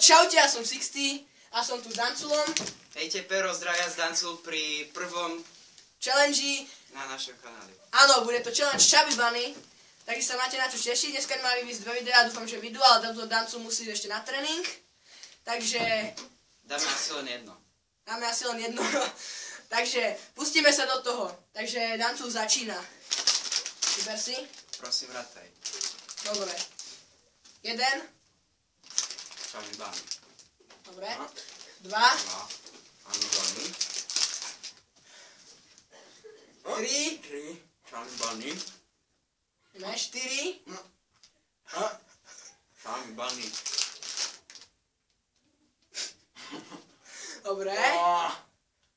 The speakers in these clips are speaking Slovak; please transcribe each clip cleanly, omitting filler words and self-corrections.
Čaute, ja som Sixty a som tu s Danculom. Hejte, Pero, zdravia z Dancul pri prvom challenge na našom kanáli. Áno, bude to challenge Chubby Bunny, takže sa máte na čo tešiť. Dneska mali výsť 2 videá, dúfam, že vyjdú, ale tento Dancul musí ešte na tréning. Takže... Dáme asi len jedno. Dáme asi len jedno. Takže pustíme sa do toho. Takže Dancul začína. Vyber si. Prosím, rátaj. Dobre. 1. Chubby Bunny. Dobre. 2. Chubby Bunny. 3. Chubby Bunny. 4. Chubby Bunny. Dobre.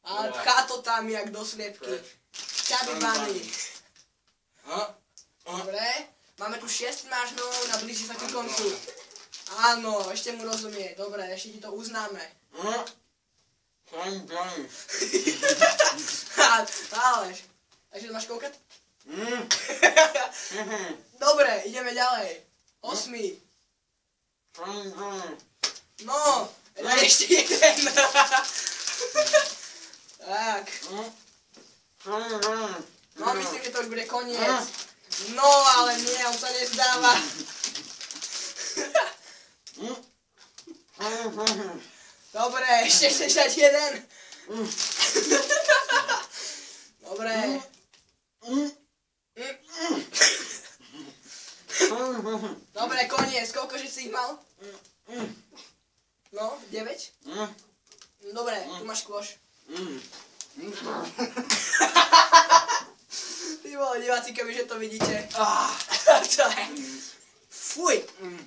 A tchá to tam jak do sliepky. Chubby Bunny. Dobre. Máme tu 6 mážnov na blíži sa ku koncu. Áno, ešte mu rozumie. Dobre, ešte ti to uznáme. Chubby Bunny. Ale, takže máš koľkať? Dobre, ideme ďalej. 8. Chubby Bunny. No, daj ešte jeden. Tak. No, myslím, že to už bude koniec. No, ale nie, on sa nezdáva. Dobre, ešte chceš dať jeden? Dobre. Dobre, koniec. Koľkože si ich mal? No, 9? Dobre, tu máš kôš. Ty vole, diváci, kebyže to vidíte. Fuj,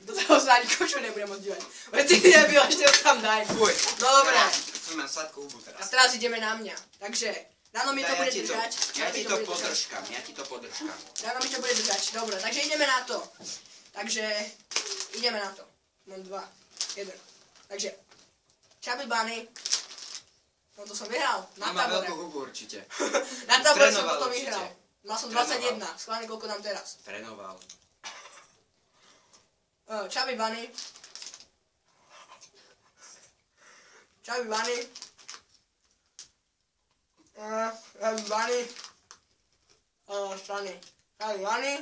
do toho sa ani koču nebudem môcť dívať. Veď ty nebyl, ešte ho tam daj. Fuj. Dobre. Chcem na sladkú hubu A teraz. teraz ideme na mňa. Takže, Dano mi to bude držať. Ja ti to podržkám. Dano mi to bude držať. Dobre, takže ideme na to. Takže, ideme na to. Mám 2, 1. Takže, Chubby Bunny. No to som vyhral. Na Má tábore. veľkú hubu určite. Na tábore som Trénoval potom určite. vyhral. Mal som 21. Schválne, koľko dám teraz. Trénoval. Chubby Bunny. Chubby Bunny. Chubby Bunny. Strany. Chubby Bunny.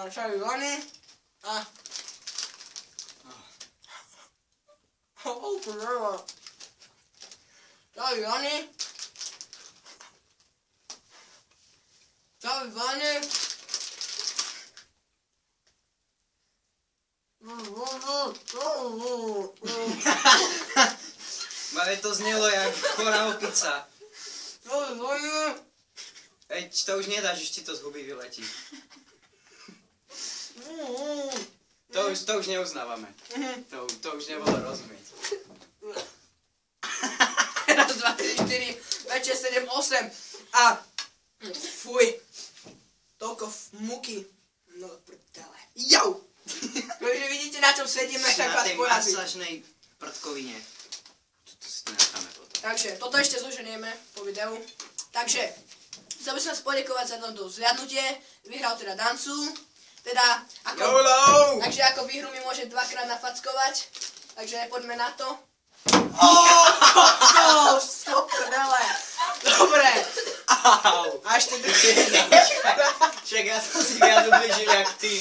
Chubby Bunny. Chubby Bunny. Chubby Bunny. Ale to znelo jak chorá opica. Ej, to už nedáš, ešte to z huby vyletí. To už neuznávame. To už nebolo rozumieť. 1, 2, 3, 4, 5, 6, 7, 8 a fuj, toľko muky, no prdele, jau! Takže vidíte, na čom sedíme, tak vás Na tej porazí. masážnej prdkovine. To si to necháme potom. Takže, toto ešte zoženieme po videu. Takže, chcel by som vás poďakovať za toto zhliadnutie, vyhral teda Dancul, teda, takže ako výhru mi môže 2-krát nafackovať, takže poďme na to. Prdele, dobre. A ešte druhý. Však ja som si viac ubližil jak ty.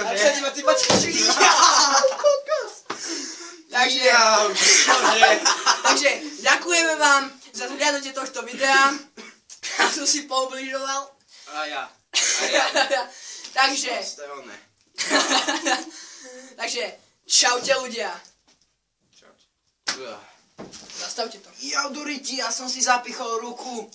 A sa iba ty počkeš. Takže ďakujeme vám za zhliadnutie tohto videa. Ja som si poubližoval. A ja. Takže, To je oné. takže čaute ľudia. Čau. Zastavte to. Ja duriti, ja som si zapichol ruku.